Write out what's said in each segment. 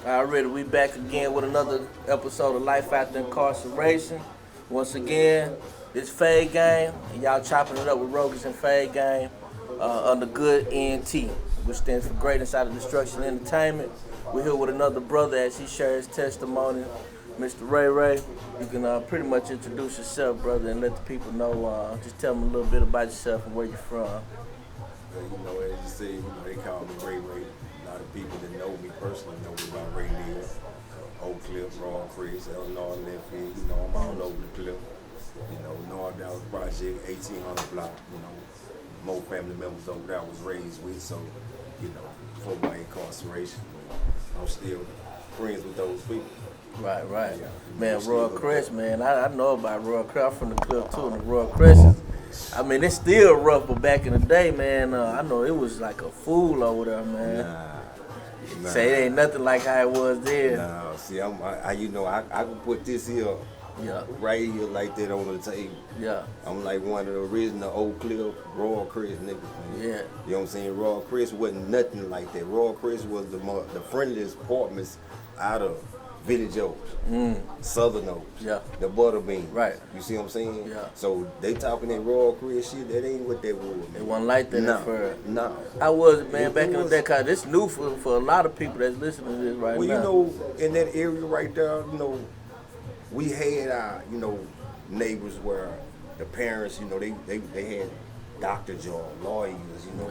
Already, we back again with another episode of Life After Incarceration. Once again, it's Fade Game, and y'all chopping it up with ROHGISH and Fade Game under Good NT, which stands for Great Inside of Destruction Entertainment. We're here with another brother as he shares testimony, Mr. Ray. You can pretty much introduce yourself, brother, and let the people know, just tell them a little bit about yourself and where you're from. As you say, they call me Ray. A lot of people that know me personally know me about Ray Neal, Oak Cliff, ROHGISH, Illinois, Lefty. I'm all over the cliff. North Dallas Project, 1800 block. More family members over there I was raised with, so before my incarceration, I'm still friends with those people. Right. Yeah, Man, ROHGISH, man, I know about ROHGISH. I'm from the cliff too, and the ROHGISH it's still rough, but back in the day, man, I know it was like a fool over there, man. Nah. Say it ain't nothing like how it was then. Nah, see, I can put this here, right here like that on the table. Yeah. I'm like one of the original Oak Cliff ROHGISH niggas, man. Yeah. You know what I'm saying? ROHGISH wasn't nothing like that. ROHGISH was the friendliest apartments out of Village Oaks, Southern Oaks, the Butterbean. Right. You see what I'm saying? Yeah. So they talking that ROHGISH shit, that ain't what they was, man. It wasn't like that at first. Nah. How was it, man, back in the day? Cause it's new for a lot of people that's listening to this right now. Well, in that area right there, we had our, neighbors where the parents, they had doctor job, lawyers,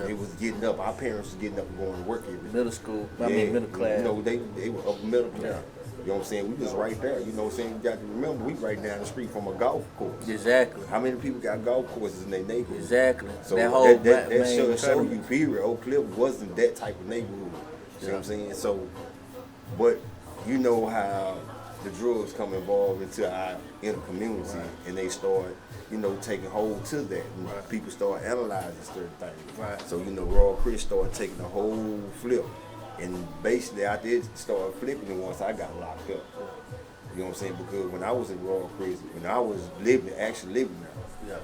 they was getting up. Our parents was getting up and going to work every day. Middle school, middle class. They were upper middle class. Yeah. You know what I'm saying? We was right there. You know what I'm saying? You got to remember, we right down the street from a golf course. Exactly. How many people got golf courses in their neighborhood? Exactly. So that show you, period. Oak Cliff wasn't that type of neighborhood. You know what I'm saying? So, but you know how the drugs come involved into our inner community, and they start, taking hold to that. And people start analyzing certain things. Right. So, ROHGISH started taking the whole flip. And basically, I did start flipping it once I got locked up. You know what I'm saying? Because when I was in ROHGISH, when I was actually living there,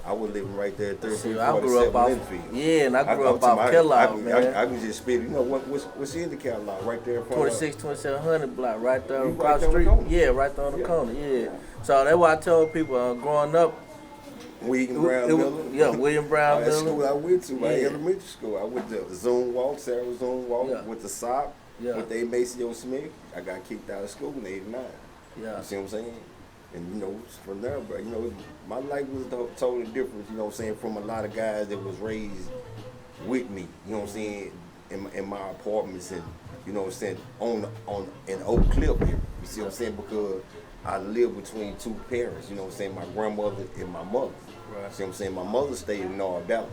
I was living right there at 1347 Linfield. Yeah, and I grew up off Kellogg, man. I can just spit. What's in the Kellogg right there? 2700 block, right there across right the street. The Right there on the corner. Yeah. So that's why I told people growing up. William Brown Miller. Yeah, William Brown That's Miller. school I went to, my elementary school. I went to Zoom Walk, Sarah Zoom Walk, went to SOP, went to Maceo Smith. I got kicked out of school in '89. Yeah. You see what I'm saying? And from there, bro, my life was totally different, you know what I'm saying, from a lot of guys that was raised with me, you know what I'm saying, in my apartments and, you know what I'm saying, on an Oak Cliff here. You see what I'm saying? Because I lived between two parents, you know what I'm saying, my grandmother and my mother. Right. See what I'm saying? My mother stayed in North Dallas.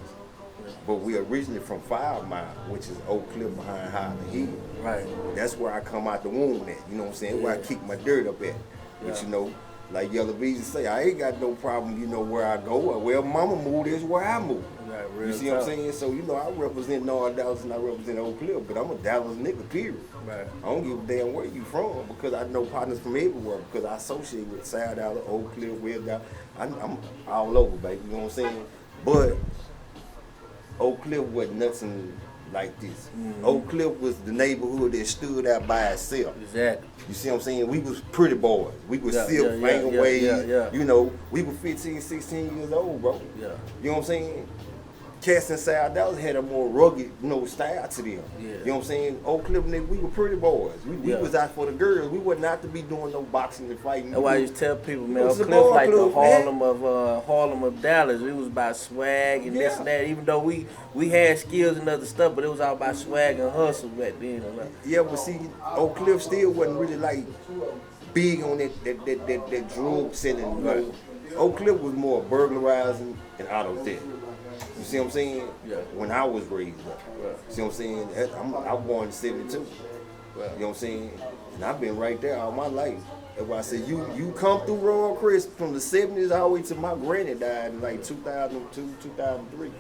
But we originally from 5 Mile, which is Oak Cliff behind Highland Hill. Right. That's where I come out the womb at, you know what I'm saying? Where I kick my dirt up at. But like Yellow Visa say, I ain't got no problem, where I go. Where mama moved is where I moved. Right, you see what I'm saying? So, I represent North Dallas and I represent Oak Cliff, but I'm a Dallas nigga, period. Right. I don't give a damn where you from because I know partners from everywhere because I associate with South Dallas, Oak Cliff, West Dallas. I'm all over, baby, you know what I'm saying? But Oak Cliff wasn't nothing like this. Oak Cliff was the neighborhood that stood out by itself. Exactly. You see what I'm saying? We was pretty boys. We was still finger waves. We were 15, 16 years old, bro. Yeah. You know what I'm saying? Cats in South Dallas had a more rugged, style to them. Yeah. You know what I'm saying? Oak Cliff, nigga, we were pretty boys. We was out for the girls. We wasn't out to be doing no boxing and fighting. That's why I used to tell people, man, Oak Cliff like the Harlem of Dallas. It was about swag and this and that. Even though we had skills and other stuff, but it was all about swag and hustle back then. Yeah, but see, Oak Cliff still wasn't really like big on that drug selling. Right. Oak Cliff was more burglarizing and auto theft. You see what I'm saying? Yeah. When I was raised up. Right. See what I'm saying? I was born in '72. Right. You know what I'm saying? And I've been right there all my life. That's why I said you come through ROHGISH from the '70s all the way to my granny died in like 2002, 2003.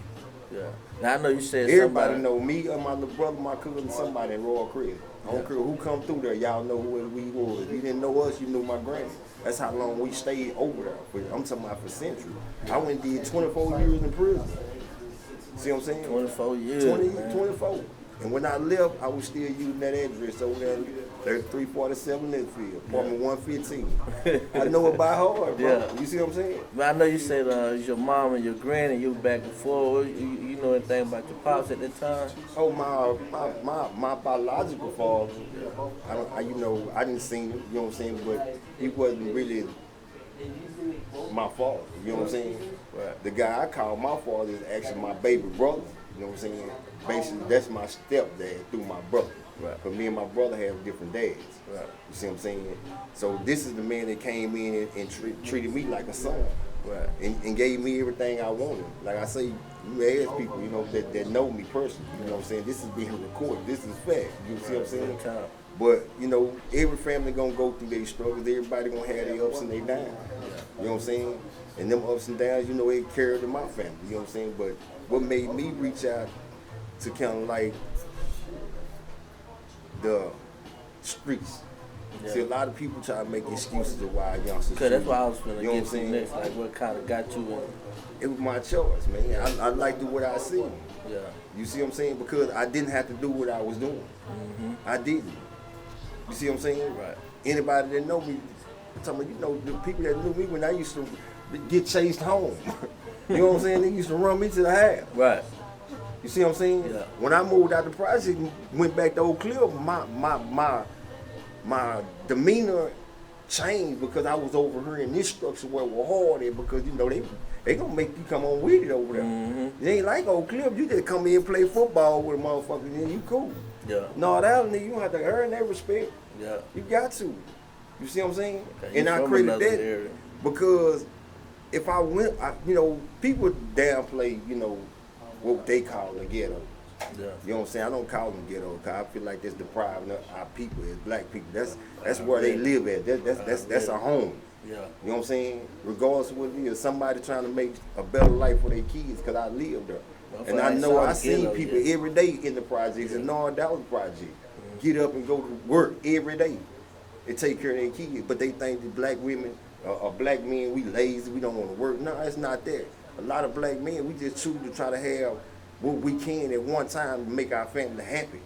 Yeah. Now I know you said everybody know me or my little brother, my cousin, somebody in ROHGISH. I don't care who come through there, y'all know who we was. If you didn't know us, you knew my granny. That's how long we stayed over there. I'm talking about for centuries. I went and did 24 years in prison. See what I'm saying? 24 years. 24. And when I left, I was still using that address over there, 3347 Linfield, apartment 115. I know it by heart, bro. Yeah. You see what I'm saying? But I know you said your mom and your granny, you back and forth. You know anything about your pops at that time? Oh, my biological father, I didn't see him, you know what I'm saying, but he wasn't really my father, you know what I'm saying? Right. The guy I call my father is actually my baby brother, you know what I'm saying? Basically, that's my stepdad through my brother. Right. But me and my brother have different dads. Right. You see what I'm saying? So this is the man that came in and treated me like a son. Right. And gave me everything I wanted. Like I say, you ask people, you know, that know me personally. You know what I'm saying? This is being recorded. This is fact. You see what I'm saying? But, you know, every family gonna go through their struggles. Everybody gonna have their ups and their downs. You know what I'm saying? And them ups and downs, you know, it carried in my family. You know what I'm saying? But what made me reach out to kind of like the streets. Yeah. See, a lot of people try to make excuses of why youngsters. Cause that's why I was gonna you know get to next. Like, what kind of got you in? It was my choice, man. I like to do what I see. Yeah. You see what I'm saying? Because I didn't have to do what I was doing. I didn't. You see what I'm saying? Right. Anybody that know me, I'm talking about, you know, the people that knew me when I used to get chased home. You know what I'm saying? They used to run me to the house. Right. You see what I'm saying? Yeah. When I moved out the project and went back to Oak Cliff, my demeanor changed because I was over here in this structure where we're hard at, because you know they gonna make you come on with it over there. It ain't like Oak Cliff, you just come in and play football with a motherfucker and then you cool. Yeah. No, that you have to earn that respect. Yeah. You got to. You see what I'm saying? Okay, and I from credit another that area. because if I went, you know, people downplay, you know, what they call the ghetto. Yeah. You know what I'm saying? I don't call them ghetto because I feel like that's depriving our people as black people. That's where they live at. That's a home. Yeah. You know what I'm saying? Regardless of what it is, somebody trying to make a better life for their kids, because I live there. And I know I see people every day in the projects, and no doubt project, get up and go to work every day and take care of their kids. But they think that black women or black men, we lazy, we don't want to work. No, it's not that. A lot of black men, we just choose to try to have what we can at one time to make our family happy.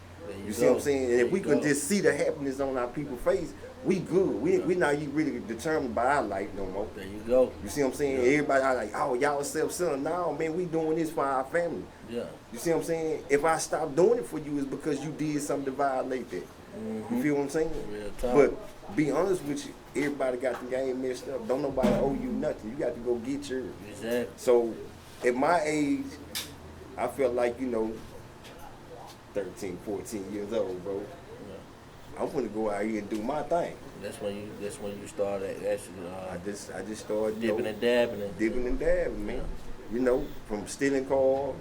You see what I'm saying? And if we can just see the happiness on our people's face, we good. We not really determined by our life no more. There you go. You see what I'm saying? Yeah. Everybody like, oh, y'all self-centered. No, man, we doing this for our family. Yeah. You see what I'm saying? If I stop doing it for you, it's because you did something to violate that. You feel what I'm saying? But be honest with you, everybody got the game messed up. Don't nobody owe you nothing. You got to go get yours. Exactly. So at my age, I felt like, you know, 13, 14 years old, bro. I'm gonna go out here and do my thing. That's when you started actually. I just started dipping and dabbing. Dipping and dabbing, man. You know, from stealing cars,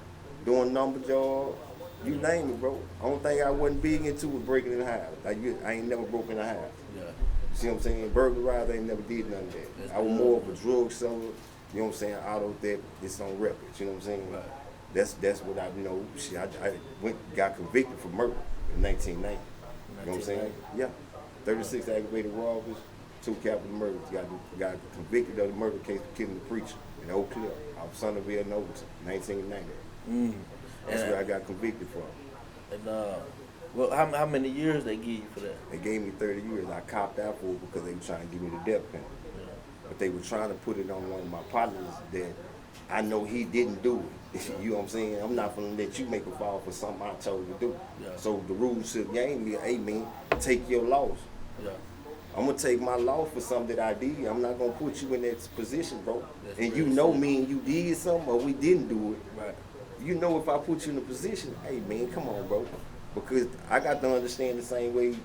doing number jobs, you name it, bro. Only thing I wasn't big into was breaking in the house. Like I ain't never broken in the house. Yeah. You see what I'm saying? Burglarize, I ain't never did none of that. I was more of a drug seller. You know what I'm saying? Auto theft, it's on records. You know what I'm saying? Right. That's what I, you know. Shit, I got convicted for murder in 1990. You know what I'm saying? Yeah. 36 aggravated robberies, 2 capital murders. Got convicted of the murder case for killing the preacher in Oak Cliff, out of Somerville, in Overton, 1990. That's where I got convicted from. And well, how many years they give you for that? They gave me 30 years. I copped out for it because they were trying to give me the death penalty. Yeah. But they were trying to put it on one of my partners that I know he didn't do it. You know what I'm saying? I'm not gonna let you make a fall for something I told you to do. Yeah. So the rules to the game be, hey man, take your loss. Yeah. I'm gonna take my loss for something that I did. I'm not gonna put you in that position, bro. That's and you know me and you did something or we didn't do it. Right. You know if I put you in a position, hey man, come on, bro. Because I got to understand the same way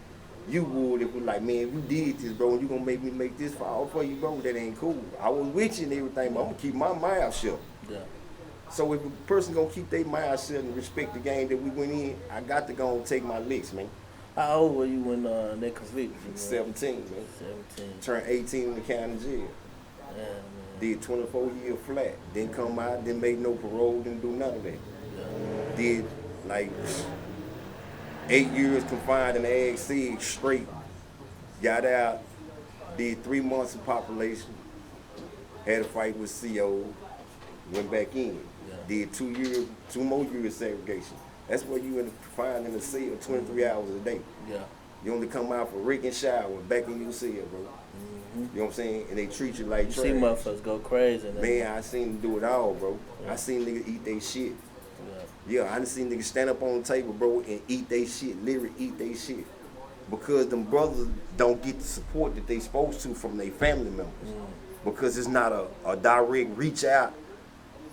you would if we like, man, if you did this, bro, and you gonna make me make this fall for you, bro, that ain't cool. I was with you and everything, but I'm gonna keep my mouth shut. Yeah. So if a person gonna keep their mouth shut and respect the game that we went in, I got to go and take my licks, man. How old were you when they convicted you? 17, man. 17. Turned 18 in the county jail. Yeah, man. Did 24 years flat. Didn't come out, didn't make no parole, didn't do none of that. Yeah. Did like 8 years confined in the Ag Sig straight. Got out, did 3 months of population, had a fight with CO, went back in. Yeah. Did 2 more years segregation. That's what you find in the cell 23 hours a day. Yeah. You only come out for wreck and shower back in your cell, bro. You know what I'm saying? And they treat you like You trash. see motherfuckers go crazy. Man, I seen them do it all, bro. I seen niggas eat they shit. Yeah, I done seen niggas stand up on the table, bro, and eat they shit, literally eat they shit. Because them brothers don't get the support that they supposed to from their family members. Because it's not a direct reach out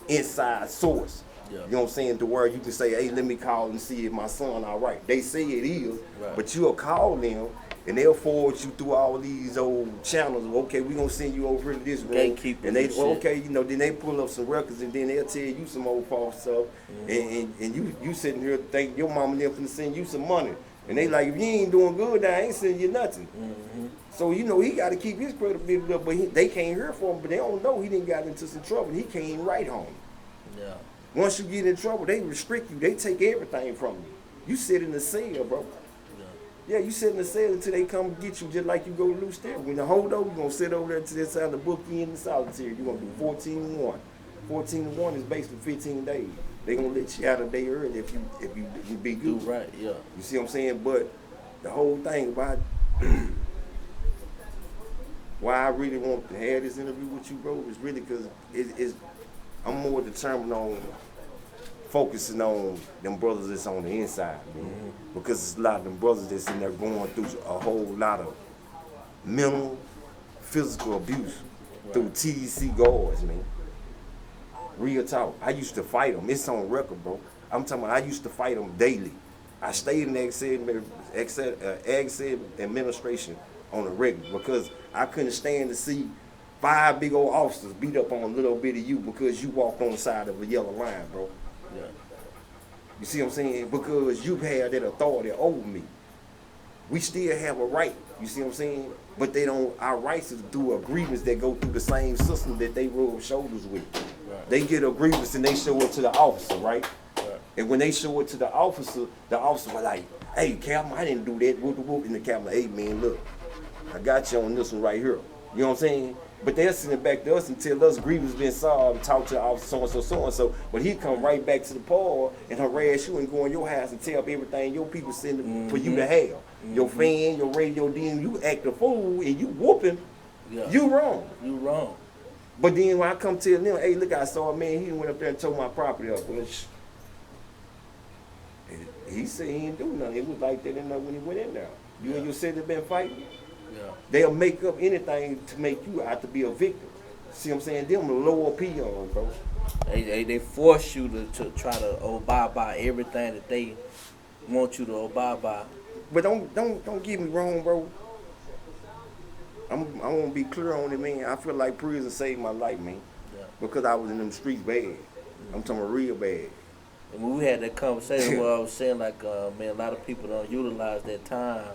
inside source. You know what I'm saying? To where you can say, hey, let me call and see if my son all right. They say it is, but you'll call them and they'll forward you through all these old channels. Okay, we gonna send you over to this room. And they, okay, you know, then they pull up some records and then they'll tell you some old false stuff. And you sitting here think your mama and them finna send you some money. And they like, if you ain't doing good, I ain't sending you nothing. So, you know, he got to keep his credibility up, but they can't hear from him, but they don't know he didn't got into some trouble. He can't even write home. Yeah. Once you get in trouble, they restrict you. They take everything from you. You sit in the cell, bro. Yeah, you sit in the cell until they come get you, just like you go to loose there. When the hold over, you're going to sit over there to this side of the book in the solitary. You're going to do 14-1. 14-1 is basically 15 days. They're going to let you out a day early if you be good. Right, yeah. You see what I'm saying? But the whole thing about why I really want to have this interview with you, bro, is really because I'm more determined on focusing on them brothers that's on the inside, man. Because it's a lot of them brothers that's in there going through a whole lot of mental, physical abuse through TDC guards, man. Real talk. I used to fight them. It's on record, bro. I'm talking about I used to fight them daily. I stayed in ag administration on the regular because I couldn't stand to see 5 big old officers beat up on a little bit of you because you walked on the side of a yellow line, bro. Yeah. You see what I'm saying? Because you had that authority over me. We still have a right, you see what I'm saying? But they don't, our rights is through agreements that go through the same system that they rub shoulders with. Right. They get agreements and they show it to the officer, right? And when they show it to the officer was like, hey, Captain, I didn't do that, whoop, whoop. And the Captain like, hey, man, look, I got you on this one right here. You know what I'm saying? But they'll send it back to us and tell us grievance been solved, talk to the officer so-and-so, so-and-so. But he come right back to the pole and harass you and go in your house and tell everything your people send for you to have. Your fan, your radio, then you act a fool and you whooping, you wrong. You wrong. But then when I come tell them, hey, look, I saw a man, he went up there and tore my property up. Well, he said he didn't do nothing. It was like that when he went in there. You and your sister been fighting. Yeah. They'll make up anything to make you out to be a victim. See what I'm saying? Them lower peons, bro. They force you to try to abide by everything that they want you to abide by. But don't get me wrong, bro. I want to be clear on it, man. I feel like prison saved my life, man. Yeah. Because I was in them streets bad. I'm talking about real bad. And when we had that conversation where I was saying like, man, a lot of people don't utilize that time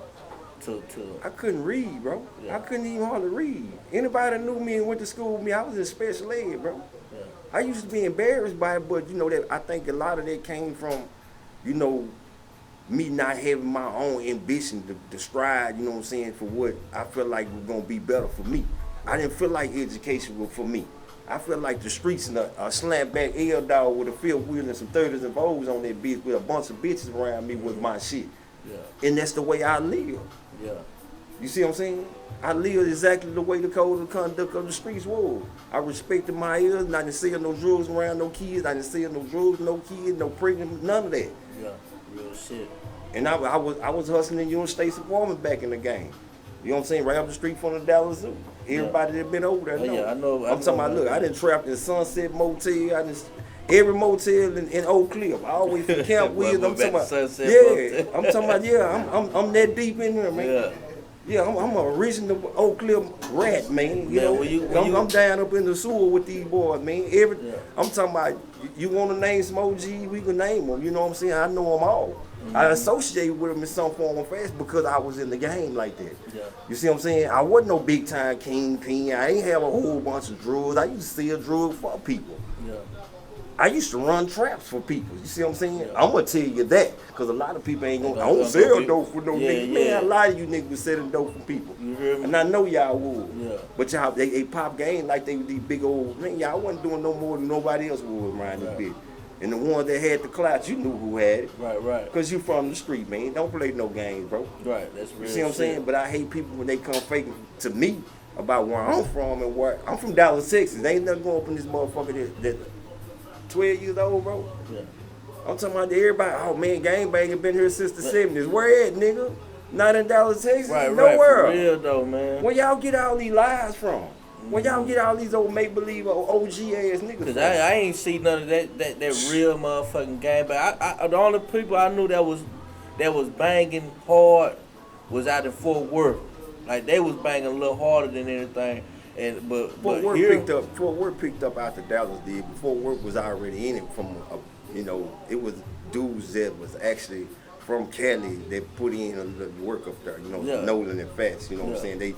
to I couldn't read, bro. Yeah. I couldn't even hardly read. Anybody that knew me and went to school with me, I was in special ed, bro. Yeah. I used to be embarrassed by it, but you know that I think a lot of that came from, you know, me not having my own ambition to strive, you know what I'm saying, for what I feel like was gonna be better for me. I didn't feel like education was for me. I feel like the streets and a slant back L dog with a field wheel and some 30s and 40s on that bitch with a bunch of bitches around me was my shit. Yeah. And that's the way I live. Yeah. You see what I'm saying? I live exactly the way the code of conduct of the streets was. I respected my ears, and I didn't sell no drugs around no kids. I didn't sell no drugs, no kids, no pregnant, none of that. Yeah, real shit. And I was hustling in Union State's apartment back in the game. You know what I'm saying? Right up the street from the Dallas Zoo. Everybody that been over there know. Yeah, I know. I'm talking about, look, I done trapped in Sunset Motel. Every motel in Oak Cliff. I always from Camp Williams. I'm talking about, I'm talking about, I'm that deep in there, man. Yeah, I'm an original Oak Cliff rat, man. You know, I'm down up in the sewer with these boys, man. I'm talking about, you want to name some OGs, we can name them. You know what I'm saying? I know them all. I associate with them in some form or fashion because I was in the game like that. Yeah. You see what I'm saying? I wasn't no big time kingpin. I ain't have a whole bunch of drugs. I used to sell drugs for people. Yeah. I used to run traps for people. You see what I'm saying? Yeah. I'm going to tell you that because a lot of people ain't going to, I don't sell dope for no niggas. Man, a lot of you niggas was selling dope for people. You hear me? And I know y'all would. Yeah. But y'all, they pop game like they were these big old, man, y'all wasn't doing no more than nobody else was around this bitch. And the ones that had the clout, you knew who had it. Right. Because you from the street, man. Don't play no games, bro. Right, that's real. You see what I'm saying? But I hate people when they come faking to me about where I'm from and where I'm from. Dallas, Texas. There ain't nothing going up in this motherfucker that 12 years old, bro. Yeah. I'm talking about everybody. Oh man, gangbanging been here since the 70s. Where at, nigga? Not in Dallas, Texas. Nowhere. For real though, man. Where y'all get all these lies from? Where y'all get all these old make-believe OG ass niggas? Cause I ain't see none of that real motherfucking game. But the only people I knew that was banging hard was out in Fort Worth. Like they was banging a little harder than anything. And but Fort Worth here, picked up after Dallas did. But Fort Worth was already in it from it was dudes that was actually from Cali that put in a little work up there. Nolan and Fats. You know what I'm saying? They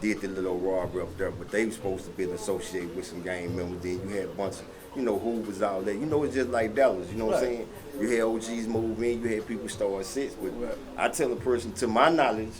did the little robbery up there, but they were supposed to be associated with some gang members. Then you had a bunch of, Hoovers out there. It's just like Dallas, you know what I'm saying? You had OGs move in, you had people start sits with. I tell a person, to my knowledge,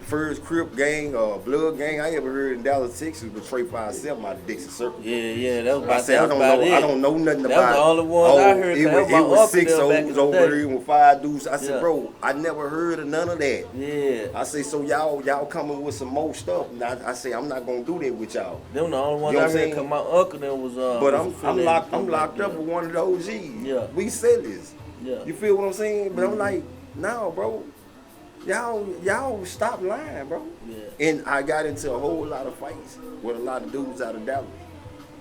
the first Crip gang or Blood gang I ever heard in Dallas, Texas was Trey 5-7 out of Dixie Circle. Yeah, that was about, I don't know nothing about it. That was the only ones I heard. It was 6 O's over there with 5 dudes. I said, bro, I never heard of none of that. Yeah. I say, so y'all coming with some more stuff. And I say, I'm not gonna do that with y'all. Them the only ones I heard, cause my uncle then was But I'm locked up with one of the OGs. Yeah. We said this. Yeah. You feel what I'm saying? But I'm like, no, bro. Y'all stop lying, bro. Yeah. And I got into a whole lot of fights with a lot of dudes out of Dallas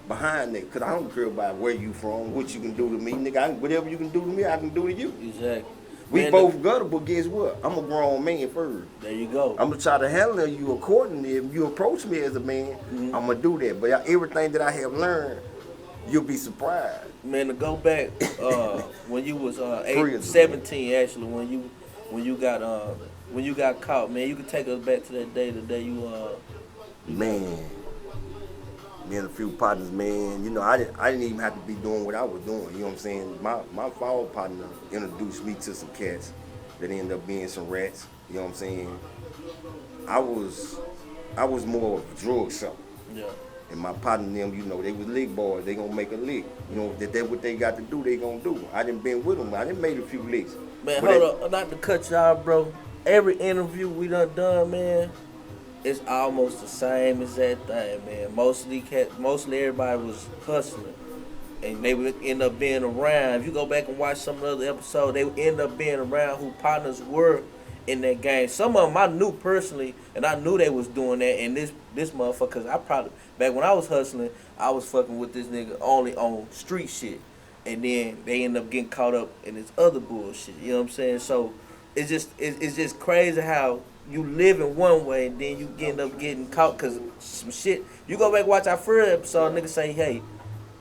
behind that, cause I don't care about where you from, what you can do to me, nigga. Whatever you can do to me, I can do to you. Exactly. We both guttable, but guess what? I'm a grown man first. There you go. I'm gonna try to handle you accordingly. If you approach me as a man, I'm gonna do that. But everything that I have learned, you'll be surprised. Man, to go back when you was 17, actually, when you got caught, man, you could take us back to that day, the day you Man, me and a few partners, man, I didn't even have to be doing what I was doing, you know what I'm saying? My fall partner introduced me to some cats that ended up being some rats, you know what I'm saying? I was more of a drug sucker. Yeah. And my partner and them, they was lick boys, they gonna make a lick. That what they got to do, they gonna do. I done been with them, I done made a few licks. Man, hold up, not to cut y'all, bro. Every interview we done, man, it's almost the same exact thing, man. Mostly everybody was hustling, and they would end up being around. If you go back and watch some of the other episodes, they would end up being around who partners were in that game. Some of them I knew personally, and I knew they was doing that. And this motherfucker, cause I probably back when I was hustling, I was fucking with this nigga only on street shit. And then they end up getting caught up in this other bullshit. You know what I'm saying? So it's just crazy how you live in one way and then you end up getting caught because some shit. You go back and watch our first episode, nigga say, hey,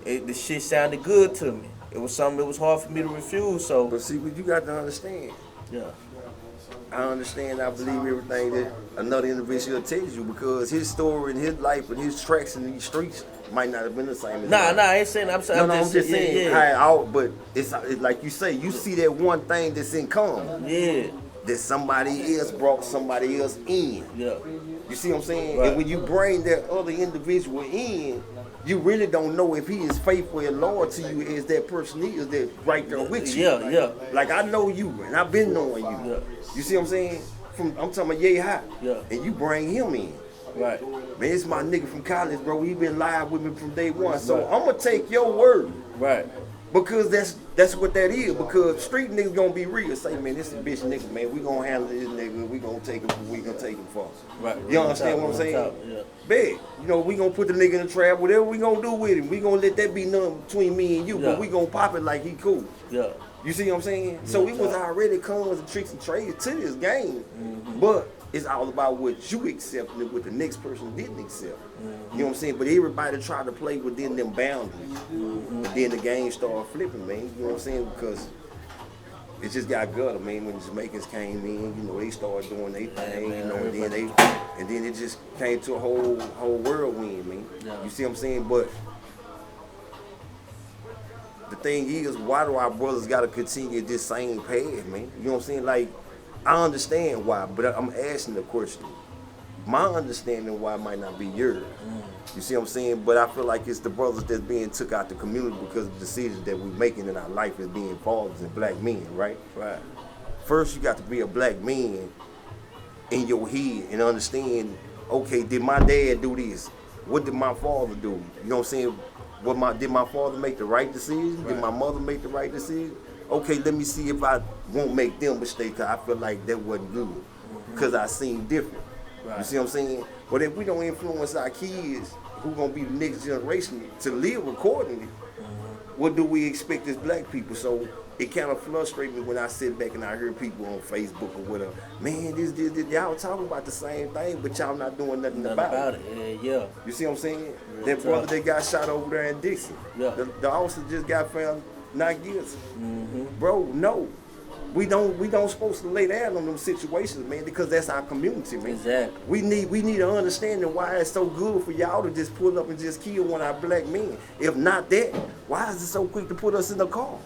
the shit sounded good to me. It was something that was hard for me to refuse. So, but see, what you got to understand. Yeah. I understand. I believe everything that another individual tells you because his story and his life and his tracks in these streets might not have been the same as mine. I ain't saying. I'm just saying. But it's like you say. You see that one thing that's in common. Yeah. That somebody else brought somebody else in. Yeah. You see what I'm saying? Right. And when you bring that other individual in, you really don't know if he is faithful and loyal to you as that person is that right there with you. Yeah. Like I know you and I've been knowing you. Yeah. You see what I'm saying? I'm talking about Yay High. Yeah. And you bring him in. Right. Man, it's my nigga from college, bro. He been live with me from day one. So I'm gonna take your word. Right. Because that's what that is. Because street niggas gonna be real. Say, man, this is a bitch nigga, man. We gonna handle this nigga. We gonna take him for we gonna take him for. Right. You understand what I'm saying? Yeah. Big. We gonna put the nigga in the trap. Whatever we gonna do with him, we gonna let that be none between me and you. Yeah. But we gonna pop it like he cool. Yeah. You see what I'm saying? So it was already comes and tricks and trades to this game. But it's all about what you accepted and what the next person didn't accept. You know what I'm saying? But everybody tried to play within them boundaries. But then the game started flipping, man. You know what I'm saying? Because it just got gutter, man. When the Jamaicans came in, they started doing their thing, and then it just came to a whole whirlwind, man. Yeah. You see what I'm saying? But the thing is, why do our brothers got to continue this same path, man? You know what I'm saying? Like, I understand why, but I'm asking the question. my understanding why it might not be yours. You see what I'm saying? But I feel like it's the brothers that's being took out the community because of the decisions that we're making in our life as being fathers and black men, right? Right. First, you got to be a black man in your head and understand, okay, did my dad do this? What did my father do? You know what I'm saying? Did my father make the right decision? Right. Did my mother make the right decision? Okay, let me see if I won't make them mistakes, because I feel like that wasn't good. Because I seen different. Right. You see what I'm saying? But if we don't influence our kids, who gonna be the next generation to live accordingly, what do we expect as black people? So it kind of frustrates me when I sit back and I hear people on Facebook or whatever, man, this, y'all talking about the same thing, but y'all not doing nothing about it. Yeah. You see what I'm saying? Real That brother tough. that got shot over there in Dixon, Yeah. the officer just got found not guilty. Bro, no. We don't supposed to lay down on them situations, man, because that's our community, man. Exactly. We need to understand why it's so good for y'all to just pull up and just kill one of our black men. If not that, why is it so quick to put us in the car?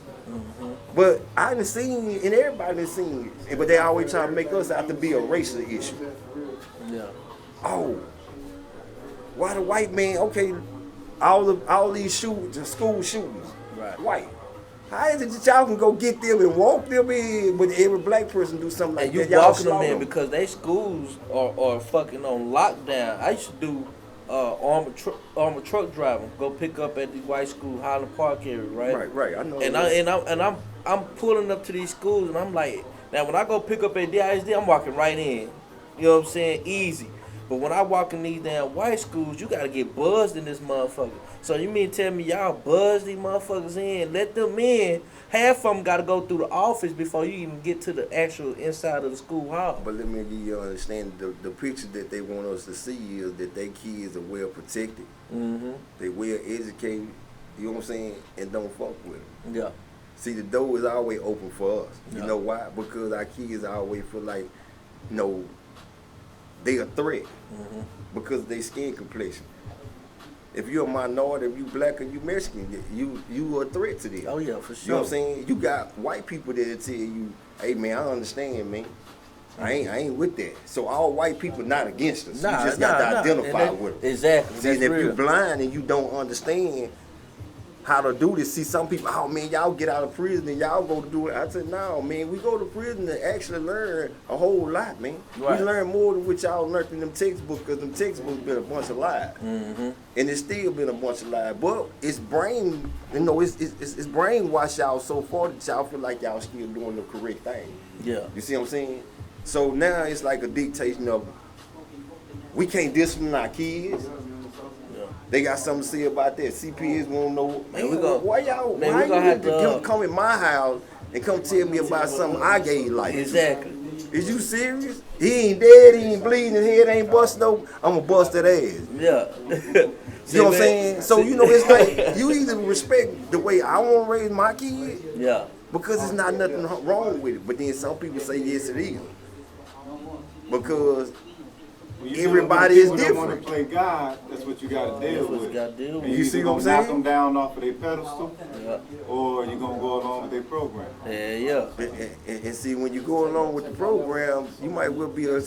But I done seen it, and everybody done seen it, but they always try to make us out to be a racial issue. Yeah. Oh, why the white man? Okay, all these shootings, school shootings, Right. white. How is it that y'all can go get them and walk them in, but every black person do something like And you that? Y'all walking them slaughter in because they schools are fucking on lockdown. I used to do armored truck driving. Go pick up at the white school, Highland Park area, right? Right. I know. And I'm pulling up to these schools, and I'm like, now when I go pick up at DISD, I'm walking right in. You know what I'm saying? Easy. But when I walk in these damn white schools, you gotta get buzzed in this motherfucker. So you mean tell me y'all buzz these motherfuckers in, let them in? Half of them gotta go through the office before you even get to the actual inside of the school hall. But let me give you understand the picture that they want us to see is that their kids are well protected, they well educated. You know what I'm saying? And don't fuck with them. Yeah. See, the door is always open for us. You Yeah. know why? Because our kids always feel like, you know, they a threat because of their skin complexion. If you're a minority, if you black or you Mexican, you are a threat to them. Oh yeah, for sure. You know what I'm saying? You got white people that tell you, hey man, I understand, man. I ain't with that. So all white people not against us. You just got to identify with them. Exactly. See, That's and if real. you're blind and you don't understand how to do this, see some people, oh man, y'all get out of prison and y'all go to do it. I said, no, man, we go to prison to actually learn a whole lot, man. Right. We learn more than what y'all learned in them textbooks, because them textbooks been a bunch of lies. And it's still been a bunch of lies. But it's brain, you know, it's brainwashed y'all so far that y'all feel like y'all still doing the correct thing. Yeah. You see what I'm saying? So now it's like a dictation of, we can't discipline our kids. They got something to say about that. CPS won't know. Man, why y'all? Man, why we gonna you have to come in my house and come tell me about something I gave life? Exactly. Is you serious? He ain't dead. He ain't bleeding. His head ain't busted open. I'm gonna bust that ass. Yeah. You know what I'm saying? So you know, it's like you either respect the way I want to raise my kid, Yeah. because it's not nothing wrong with it. But then some people say yes, it is, because everybody is different. Want to play God, that's what you got to deal with. And You see what I'm knock saying? them down off of their pedestal, Yeah. or you gonna go along with their program. Yeah. And see, when you go along with the program, you might well be a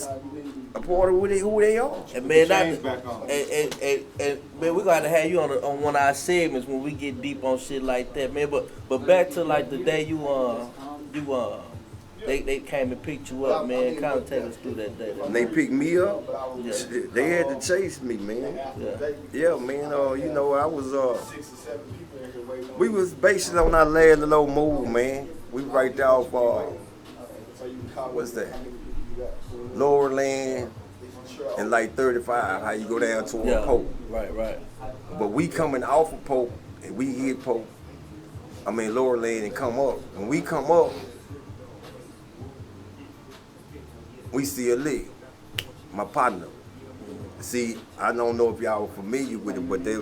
part of who they are. And man, Change back on. and man, we gotta have you on one of our segments when we get deep on shit like that, man. But back to like the day they came and picked you up, man. Kind of take us through that day. And they picked me up. Yeah. They had to chase me, man. Yeah, man. You know, I was we was based on our last little move, man. We right there off what's that? Lower Land and like 35. How you go down toward Pope. Right. But we coming off of Pope and we hit Pope. I mean Lower Land and come up. When we come up, we see a lick. My partner. See, I don't know if y'all are familiar with it, but they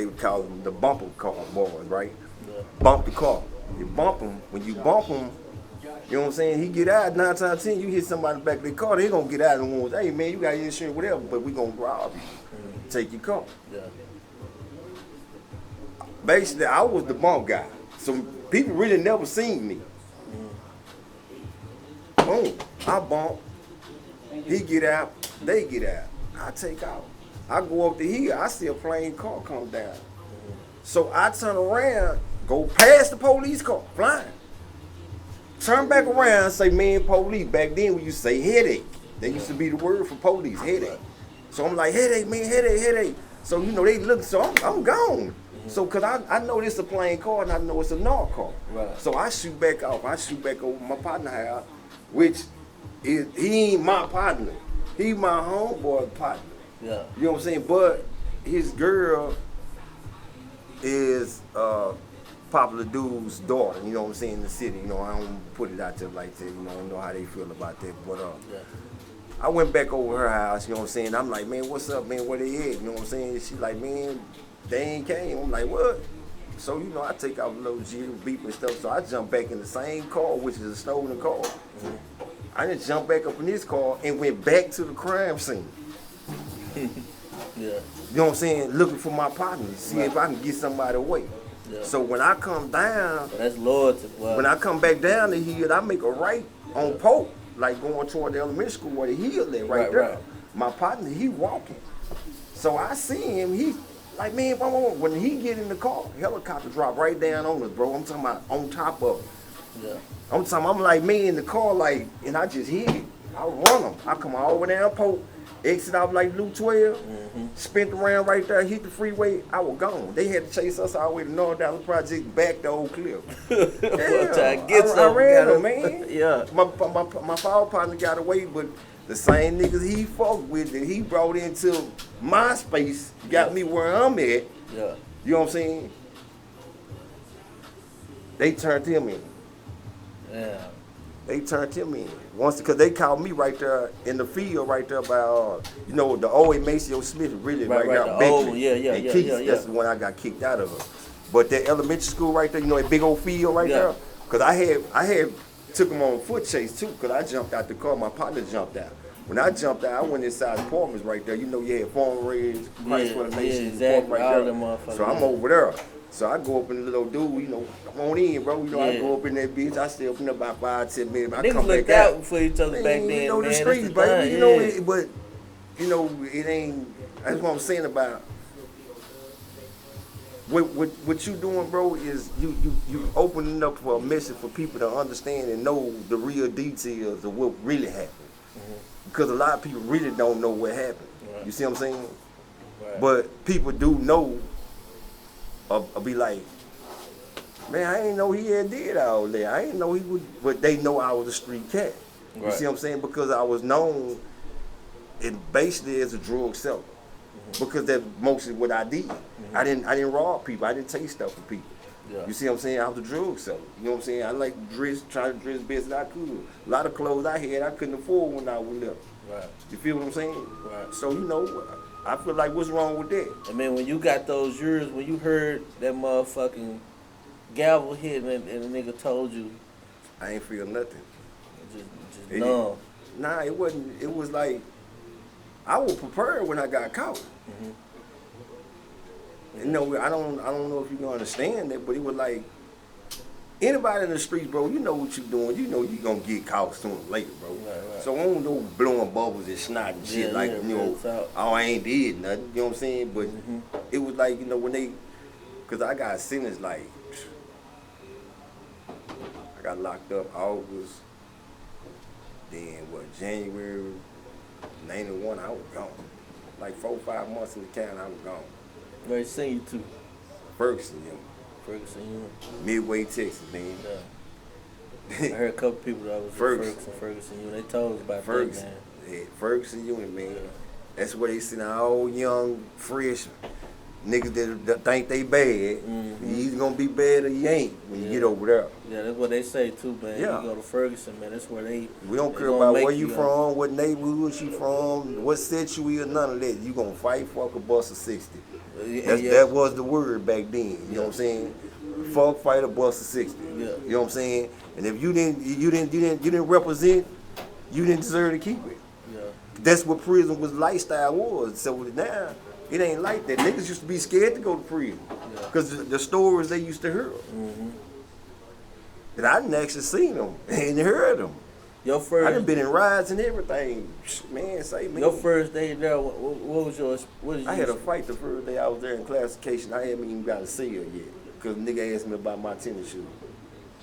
would call them the bumper car boys, right? Yeah. Bump the car. You bump them. When you bump them, you know what I'm saying? He get out 9 times out of 10. You hit somebody in the back of their car, they gonna get out and want, hey man, you got your insurance, whatever, but we gonna rob you. Take your car. Yeah. Basically, I was the bump guy. So people really never seen me. Boom, I bump. He get out, they get out. I take out. I go up to here, I see a plane car come down. So I turn around, go past the police car, flying. Turn back around and say, man, police. Back then we used to say headache. That used to be the word for police, headache. So I'm like, headache, man, headache. So, you know, they look, so I'm gone. So, cause I know this a plane car and I know it's a narc car. Right. So I shoot back off. I shoot back over my partner house, which is, he ain't my partner. He my homeboy partner. Yeah. You know what I'm saying? But his girl is popular dude's daughter, you know what I'm saying, in the city. You know, I don't put it out there like that, you know, I don't know how they feel about that. But Yeah. I went back over her house, you know what I'm saying? I'm like, man, what's up, man? Where they at? You know what I'm saying? She like, man, they ain't came. I'm like, what? So, you know, I take out a little beep and stuff. So I jump back in the same car, which is a stolen car. I just jumped back up in this car and went back to the crime scene. Yeah. You know what I'm saying? Looking for my partner, see if I can get somebody away. Yeah. So when I come down, That's loyalty, boy. when I come back down the hill, I make a right on Pope, like going toward the elementary school where the hill is right there. Right. My partner, he walking. So I see him, he like, man, when he get in the car, helicopter drop right down on us, bro. I'm talking about on top of it. Yeah. I'm like, me in the car, like, and I just hit it. I run him. I come all the way down Pope, exit out like Loop 12, spent around right there, hit the freeway, I was gone. They had to chase us all the way to North Dallas Project, back to Oak Cliff. I ran him, man. Yeah. My power partner got away, but the same niggas he fucked with that he brought into my space got me where I'm at. Yeah. You know what I'm saying? They turned him in. Yeah. They turned him in. Once, because they called me right there in the field, right there by, you know, the old Maceo Smith, really, right there. The old, yeah. That's the one I got kicked out of. But that elementary school right there, you know, that big old field right there. Because I had took him on a foot chase too, because I jumped out the car, my partner jumped out. When I jumped out, I went inside the apartments right there. You know, you had Farm Reds, Christ for the Nation, exactly. right there. So I'm over there. So I go up in the little dude, you know, come on in, bro. You know, I go up in that bitch. I stay up in there about 5-10 minutes. I come back out. Niggas for each other back then, you know, man. the streets, baby. You know, but, you know, it ain't, that's what I'm saying about what you doing, bro, is you opening up for a message for people to understand and know the real details of what really happened. Because a lot of people really don't know what happened. Right. You see what I'm saying? Right. But people do know, be like, man, I didn't know he had did all that. I didn't know he would, but they know I was a street cat. You see what I'm saying? Because I was known, basically as a drug seller. Because that's mostly what I did. I didn't rob people. I didn't take stuff from people. Yeah. You see what I'm saying? I was a drug seller. You know what I'm saying? I like to dress, try to dress best as I could. A lot of clothes I had, I couldn't afford when I was little. Right. You feel what I'm saying? Right. So, you know, I feel like, what's wrong with that? I mean, when you got those years, when you heard that motherfucking gavel hit and the nigga told you, I ain't feel nothing. Just numb. Nah, it wasn't. It was like, I was prepared when I got caught. You know, I don't know if you can understand that, but it was like, anybody in the streets, bro, you know what you're doing. You know you're going to get caught sooner or later, bro. Right. So I don't know blowing bubbles and snot and shit you know, oh, I ain't did nothing. You know what I'm saying? But it was like, you know, when they, because I got sentenced like, I got locked up August, then January 91, I was gone. Like 4 or 5 months in the county, I was gone. Where you seen you to? Ferguson, you know. Ferguson, Midway, Texas, man. Yeah. I heard a couple people that was Ferguson, they told us about Ferguson. That, man. Yeah, Ferguson unit, man. Yeah. That's where they send all young, fresh niggas that think they bad. You either gonna be bad or you ain't when you get over there. Yeah, that's what they say too, man. Yeah. You go to Ferguson, man. That's where we don't care about where you from, what neighborhood you from, what set you is, none of that. You gonna fight, fuck, a bus of 60. That was the word back then. You know what I'm saying? Fuck, fight, a bus of 60. Yeah. You know what I'm saying? And if you didn't represent, you didn't deserve to keep it. Yeah. That's what prison lifestyle was. So now it ain't like that. Niggas used to be scared to go to prison because the stories they used to hear. And I didn't actually seen them and heard them. Your first. I done been in rides and everything. Man, say man. Your first day there, what was your? What did you? I had a fight the first day I was there in classification. I hadn't even got a seal yet, cause nigga asked me about my tennis shoes.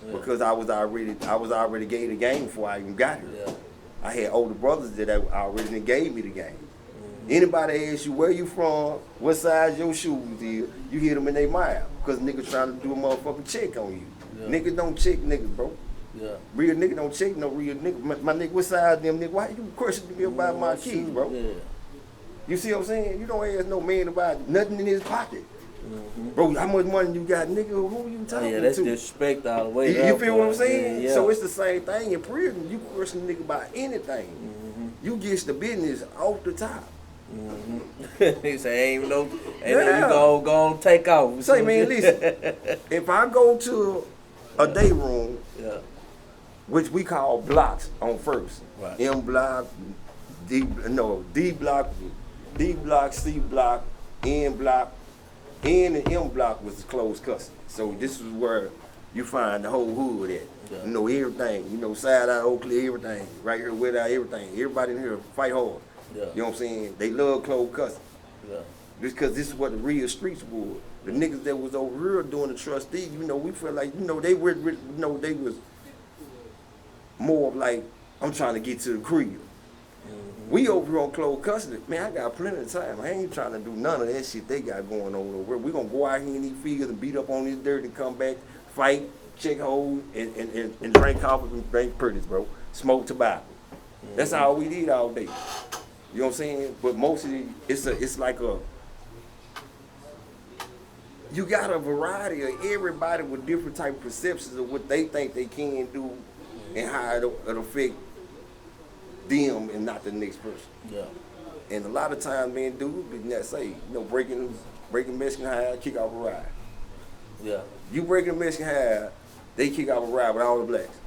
Yeah. Because I was already gave the game before I even got here. Yeah. I had older brothers that already gave me the game. Mm-hmm. Anybody ask you where you from, what size your shoes is, you hit them in their mouth. Because niggas trying to do a motherfucking check on you. Yeah. Niggas don't check niggas, bro. Yeah. Real nigga don't check no real nigga. My nigga, what size them nigga? Why you questioning me about my keys, bro? Yeah. You see what I'm saying? You don't ask no man about nothing in his pocket. Mm-hmm. Bro, how much money you got, nigga? Who you talking to? Yeah, that's disrespect all the way. You feel what I'm saying? Yeah. So it's the same thing in prison. You question a nigga about anything. Mm-hmm. You get the business off the top. Mm-hmm. He say ain't no, you go take off. Say man, listen. If I go to a day room, which we call blocks on first, right. M block, D block, C block, N block. N and M block was closed custody. So this is where you find the whole hood at. Yeah. You know, everything. You know, side out, Oakley, everything. Right here, without everything. Everybody in here fight hard. Yeah. You know what I'm saying? They love closed custody. Yeah. Just because this is what the real streets were. The niggas that was over here doing the trustee, you know, we felt like, you know, they were, you know, they was more of like, I'm trying to get to the crib. We over here on closed custody. Man, I got plenty of time. I ain't trying to do none of that shit they got going on over. We gonna go out here in these fields and beat up on this dirt and come back, fight, check holes, and drink coffee and drink pretties, bro. Smoke tobacco. That's all we did all day. You know what I'm saying? But mostly it's like you got a variety of everybody with different type of perceptions of what they think they can do and how it'll affect them and not the next person. Yeah. And a lot of times, man, dudes be not say, you know, breaking Mexican high, kick off a ride. Yeah. You breaking a Mexican high, they kick off a ride with all the blacks.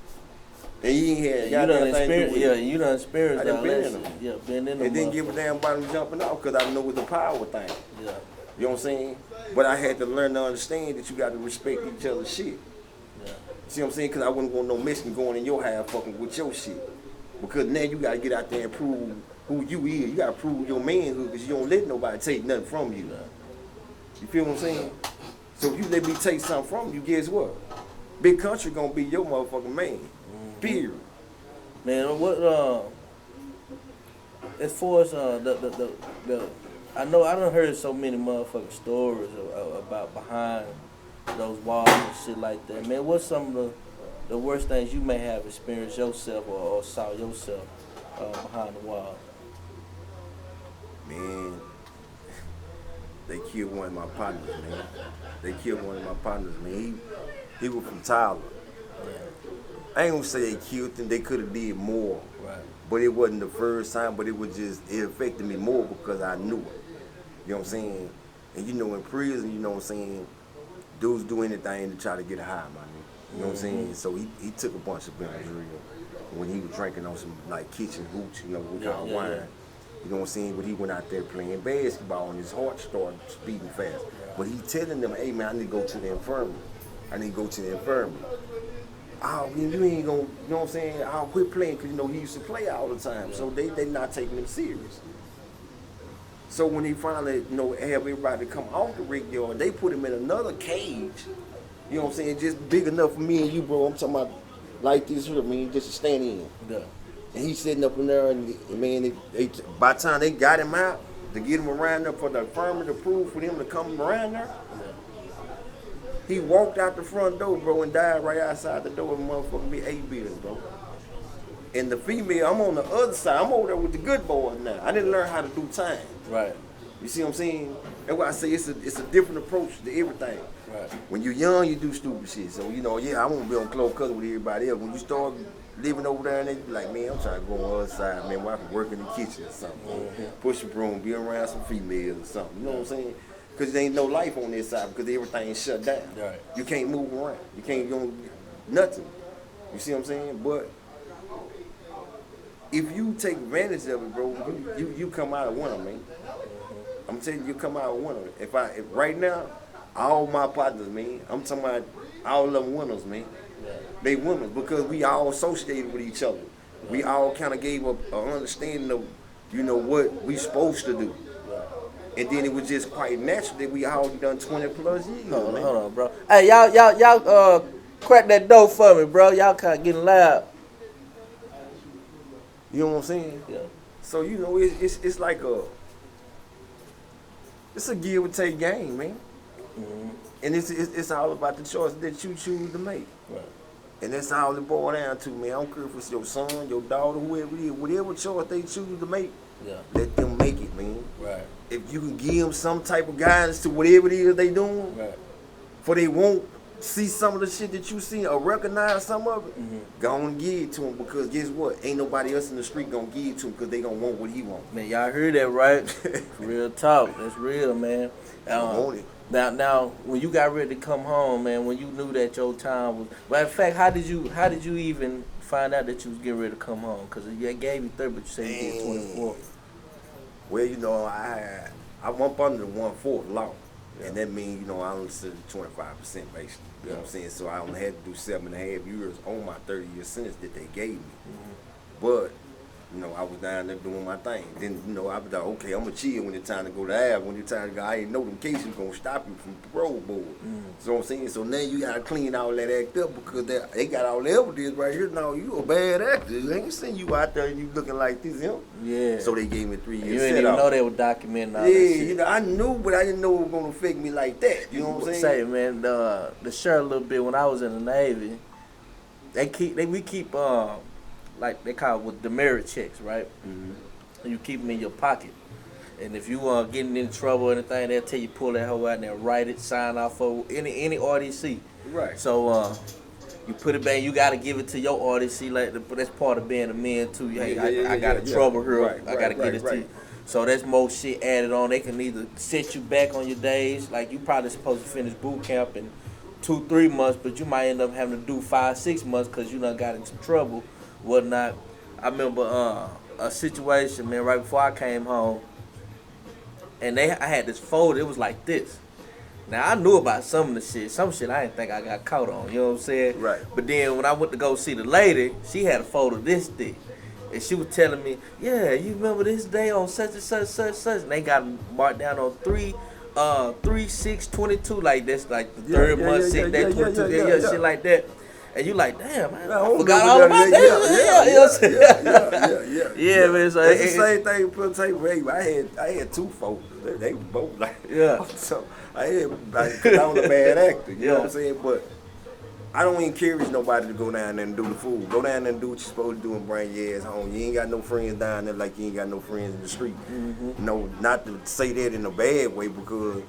And you ain't had nothing to do with it. You done experienced all that. Yeah, been in them. And didn't give a damn about them jumping off because I know it's a power thing. Yeah. You know what I'm saying? But I had to learn to understand that you got to respect each other's shit. Yeah. See what I'm saying? Because I wouldn't want no Mexican going in your house fucking with your shit. Because now you got to get out there and prove who you is. You got to prove your manhood because you don't let nobody take nothing from you. You feel what I'm saying? So if you let me take something from you, guess what? Big country going to be your motherfucking man. Period. Man, what, as far as I know I done heard so many motherfucking stories about behind those walls and shit like that. Man, what's some of the worst things you may have experienced yourself or saw yourself behind the wall? Man, they killed one of my partners, man. They killed one of my partners, man. He was from Tyler. Yeah. I ain't gonna say they killed him. They could have did more. Right. But it wasn't the first time, but it affected me more because I knew it. You know what I'm saying? And you know, in prison, you know what I'm saying, dudes do anything to try to get a high, man. You know what I'm saying? So he took a bunch of Benadryl when he was drinking on some like kitchen hooch, you know, we call wine. Yeah. You know what I'm saying? But he went out there playing basketball and his heart started beating fast. Yeah. But he telling them, hey man, I need to go to the infirmary. Oh, you ain't gonna, you know what I'm saying? I'll quit playing because, you know, he used to play all the time. Yeah. So they not taking him serious. So when he finally, you know, have everybody come off the rig yard, they put him in another cage. You know what I'm saying? Just big enough for me and you, bro. I'm talking about like this here, man, just to stand in. Yeah. And he's sitting up in there, and man, by the time they got him out, to get him around there for the infirmary to prove for him to come around there, he walked out the front door, bro, and died right outside the door. And motherfucker be 8 beers, bro. And the female, I'm on the other side. I'm over there with the good boys now. I didn't learn how to do time. Right. You see what I'm saying? That's why I say it's a different approach to everything. Right. When you're young, you do stupid shit. So, you know, yeah, I won't be on close cousin with everybody else. When you start living over there, and they be like, man, I'm trying to go on the other side, man, where I can work in the kitchen or something. Mm-hmm. Push a broom, be around some females or something. You know what I'm saying? Because there ain't no life on this side because everything's shut down. Right. You can't move around. You can't go nothing. You see what I'm saying? But if you take advantage of it, bro, you come out of one of them, man. I'm telling you come out of one of them. If right now, all my partners, man, I'm talking about all of them winners, man. Yeah. They winners because we all associated with each other. We all kind of gave up an understanding of, you know, what we supposed to do. And then it was just quite natural that we all done 20 plus years. Hold on, bro. Hey, y'all, crack that door for me, bro. Y'all kind of getting loud. You know what I'm saying? Yeah. So, you know, it's like it's a give or take game, man. Mm-hmm. And it's all about the choice that you choose to make. Right. And that's all it boils down to, man. I don't care if it's your son, your daughter, whoever it is, whatever choice they choose to make, let them make it, man. Right. If you can give them some type of guidance to whatever it is they doing, Right. for they won't see some of the shit that you see or recognize some of it, go on and give it to them, because guess what? Ain't nobody else in the street gonna give it to him because they gonna want what he want. Man, y'all heard that, right? Real talk. That's real, man. Want it. Now, when you got ready to come home, man, when you knew that your time was, matter of fact, how did you even find out that you was getting ready to come home? Because it gave you 30, but you said you did 24. Well, you know, I'm up under the 1/4 law, and that means, you know, I only said 25% basically. You know what I'm saying? So I only had to do 7.5 years on my 30-year sentence that they gave me. But you know, I was down there doing my thing. Then, you know, I was like, okay, I'm going to chill when it's time to go to Ave. When it's time to go, I ain't know them cases going to stop you from parole board. So I'm saying, so now you got to clean all that act up, because they got all the evidence right here. Now, you a bad actor. They ain't seen you out there and you looking like this, him. Yeah. So they gave me 3 years. You didn't even know they were documenting all that shit. You know, I knew, but I didn't know it was going to affect me like that. You know what I'm saying? Say, man, the share a little bit, when I was in the Navy, we keep like they call it with demerit checks, right? And you keep them in your pocket. And if you getting in trouble or anything, they'll tell you pull that hoe out and they'll write it, sign off for any RDC. Right. So you put it back. You got to give it to your RDC. Like that's part of being a man too. Hey, I got trouble here. Right, I got to get it to you. So that's more shit added on. They can either set you back on your days. Like you probably supposed to finish boot camp in 2-3 months, but you might end up having to do 5-6 months because you done got in some trouble, whatnot. I remember a situation, man, right before I came home, and I had this folder. It was like this. Now I knew about some of the shit. Some shit I didn't think I got caught on. You know what I'm saying? Right. But then when I went to go see the lady, she had a folder this thick. And she was telling me, yeah, you remember this day on such and such, such, such. And they got marked down on 3/6/22, like that's like the third month, 6 day 22, shit like that. And you like, damn, man, I forgot all about that. Yeah, man. So it's the same thing for tape. I had 2 folders. They were both like, So I had, like, I was a bad actor. You know what I'm saying? But I don't encourage nobody to go down there and do the fool. Go down there and do what you're supposed to do and bring your ass home. You ain't got no friends down there like you ain't got no friends in the street. No, not to say that in a bad way, because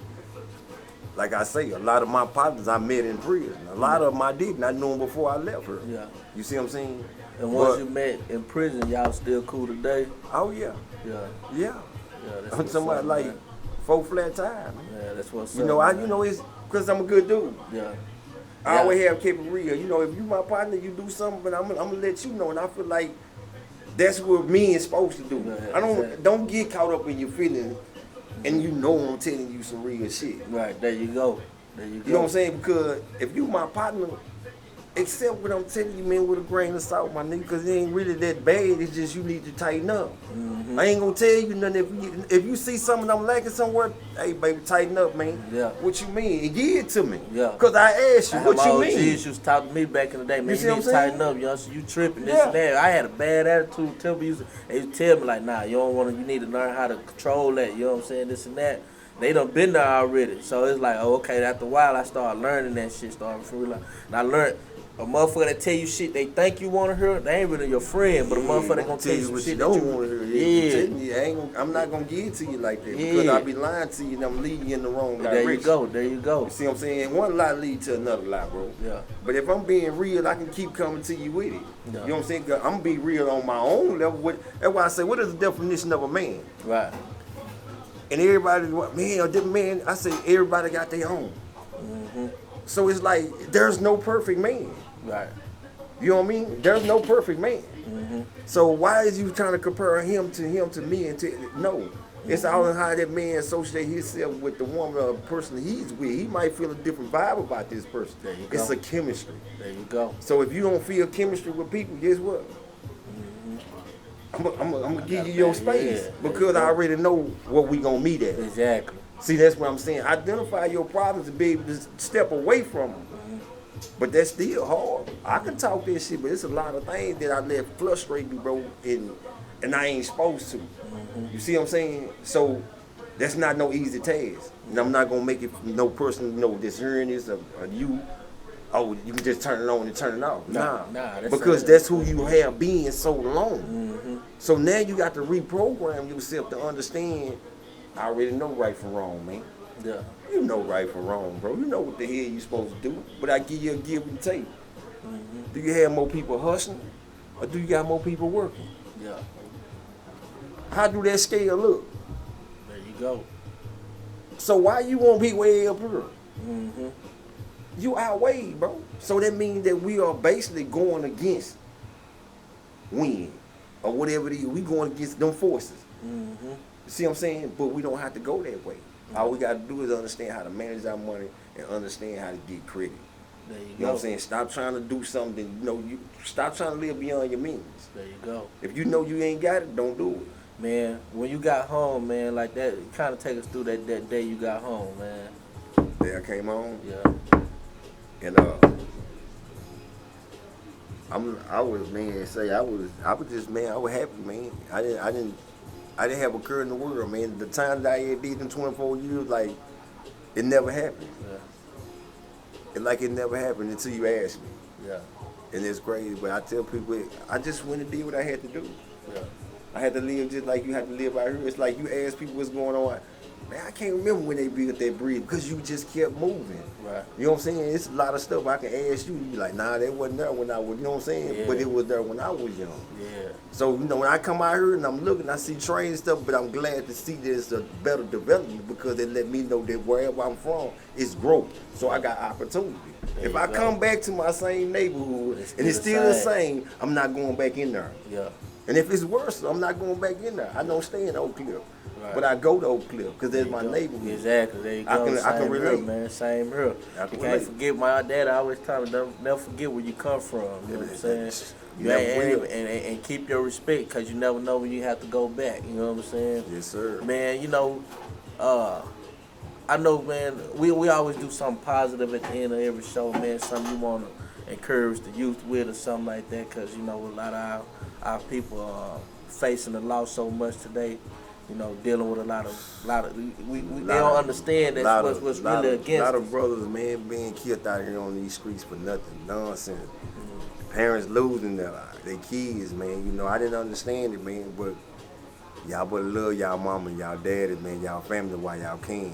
like I say, a lot of my partners I met in prison. A lot of them I didn't. I knew them before I left her. Yeah. You see what I'm saying? And once you met in prison, y'all still cool today? Oh, yeah. Yeah. That's I'm talking about like 4 flat tires. Yeah, that's what's up. You know, it's because I'm a good dude. Yeah. I always have kept it real. You know, if you my partner, you do something, but I'm gonna let you know. And I feel like that's what men is supposed to do. Don't get caught up in your feelings, and you know I'm telling you some real shit. Right, there you go. You know what I'm saying? Because if you my partner, accept what I'm telling you, man, with a grain of salt, my nigga, because it ain't really that bad. It's just you need to tighten up. I ain't gonna tell you nothing. If you see something I'm lacking somewhere, hey, baby, tighten up, man. Yeah. What you mean? And give it to me. Yeah. Because I asked you, what you mean? My used to talk to me back in the day, man, you need to tighten up, you know, so you tripping, this Yeah. and that. I had a bad attitude. They used to tell me, like, nah, you don't want to, you need to learn how to control that, you know what I'm saying, this and that. They done been there already. So it's like, oh, okay, after a while, I started learning that shit, and I learned. A motherfucker that tell you shit they think you want to hear, they ain't really your friend, but a motherfucker that gonna tell you some shit that you don't want to hear. I'm not gonna give it to you like that, because I be lying to you and I'm leading you in the wrong direction. There you go. You see what I'm saying? One lie lead to another lie, bro. Yeah. But if I'm being real, I can keep coming to you with it. Yeah. You know what I'm saying? 'Cause I'm gonna be real on my own level. That's why I say, what is the definition of a man? Right. And everybody, man, I say everybody got their own. So it's like, there's no perfect man. Right. You know what I mean? There's no perfect man. So why is you trying to compare him to me and to no? It's all in how that man associate himself with the woman or person he's with. He might feel a different vibe about this person. There you go. It's a chemistry. There you go. So if you don't feel chemistry with people, guess what? I'm gonna give you your space because I already know what we gonna meet at. Exactly. See, that's what I'm saying. Identify your problems and be able to step away from them. But that's still hard. I can talk this shit, but it's a lot of things that I let frustrate me, bro, and I ain't supposed to. You see what I'm saying? So that's not no easy task. And I'm not gonna make it no person, this hearing this or you. Oh, you can just turn it on and turn it off. Nah, because that's who you have been so long. So now you got to reprogram yourself to understand. I already know right from wrong, man. Yeah. You know right from wrong, bro. You know what the hell you supposed to do. But I give you a give and take. Do you have more people hustling, or do you got more people working? Yeah. How do that scale look? There you go. So why you want people way up here? You outweighed, bro. So that means that we are basically going against wind or whatever it is. We going against them forces. You see what I'm saying? But we don't have to go that way. All we got to do is understand how to manage our money and understand how to get credit. There you know go. What I'm saying? Stop trying to do something. You stop trying to live beyond your means. There you go. If you know you ain't got it, don't do it. Man, when you got home, man, like that, kind of take us through that day you got home, man. Day I came home. Yeah. And I was just, man, I was happy, man. I didn't have a care in the world, man. The time that I had did in 24 years, like, it never happened. Yeah. Like it never happened until you asked me. Yeah. And it's crazy, but I tell people, I just went and did what I had to do. Yeah. I had to live just like you have to live out here. It's like you ask people what's going on. Man, I can't remember when they built that bridge because you just kept moving. Right. You know what I'm saying? It's a lot of stuff I can ask you. You be like, nah, that wasn't there when I was, you know what I'm saying? Yeah. But it was there when I was young. Yeah. So, when I come out here and I'm looking, I see trains and stuff, but I'm glad to see there's a better development because it let me know that wherever I'm from, it's growth. So I got opportunity. If I come back to my same neighborhood and it's still the same, I'm not going back in there. Yeah. And if it's worse, I'm not going back in there. I don't stay in Oak Cliff. Right. But I go to Oak Cliff because that's my neighborhood. Exactly. There you go. I can relate. Here, man. Same here. You can't forget. My dad always told me, never forget where you come from. You know what I'm saying? You and keep your respect because you never know when you have to go back. You know what I'm saying? Yes, sir. Man, I know, man, we always do something positive at the end of every show, man. Something you want to encourage the youth with or something like that because, a lot of our people are facing the loss so much today. Dealing with a lot of they don't understand that what's really against us. A lot of brothers, man, being killed out here on these streets for nothing, nonsense. Parents losing their kids, man. I didn't understand it, man, but y'all better love y'all mama and y'all daddy, man, y'all family while y'all can.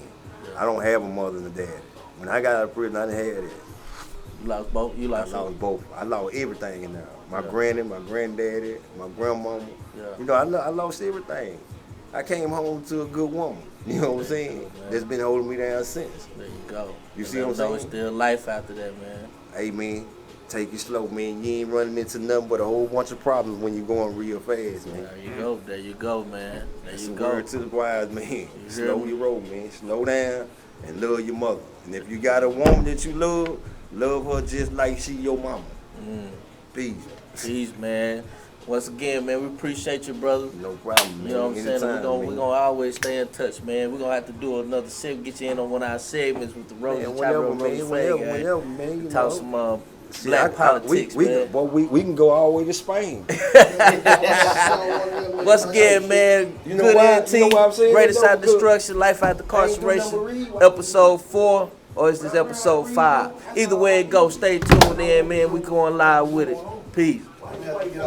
I don't have a mother and a daddy. When I got out of prison, I didn't have it. You lost both? I lost both. I lost everything in there. My granny, my granddaddy, my grandmama. Yeah. I lost everything. I came home to a good woman. You know what I'm saying? That's been holding me down since. There you go. You see what I'm saying? It's still life after that, man. Hey, man, take it slow, man. You ain't running into nothing but a whole bunch of problems when you're going real fast, man. There you go, man. There you go. Word to the wise, man. Slow your roll, man. Slow down and love your mother. And if you got a woman that you love her just like she your mama. Peace. Peace, man. Once again, man, we appreciate you, brother. No problem, man. You know what I'm saying? We're gonna always stay in touch, man. We're gonna have to do another segment, get you in on one of our segments with the Road and whenever, man. Talk some black politics, man. We can go all the way to Spain. Once again, man, good NT, Greatest Out Destruction, Life After Incarceration, episode 4, or is this episode 5? Either way it goes, stay tuned in, man. We going live with it. Peace. Why do you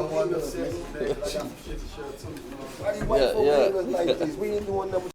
white folks like this? We ain't doing nothing.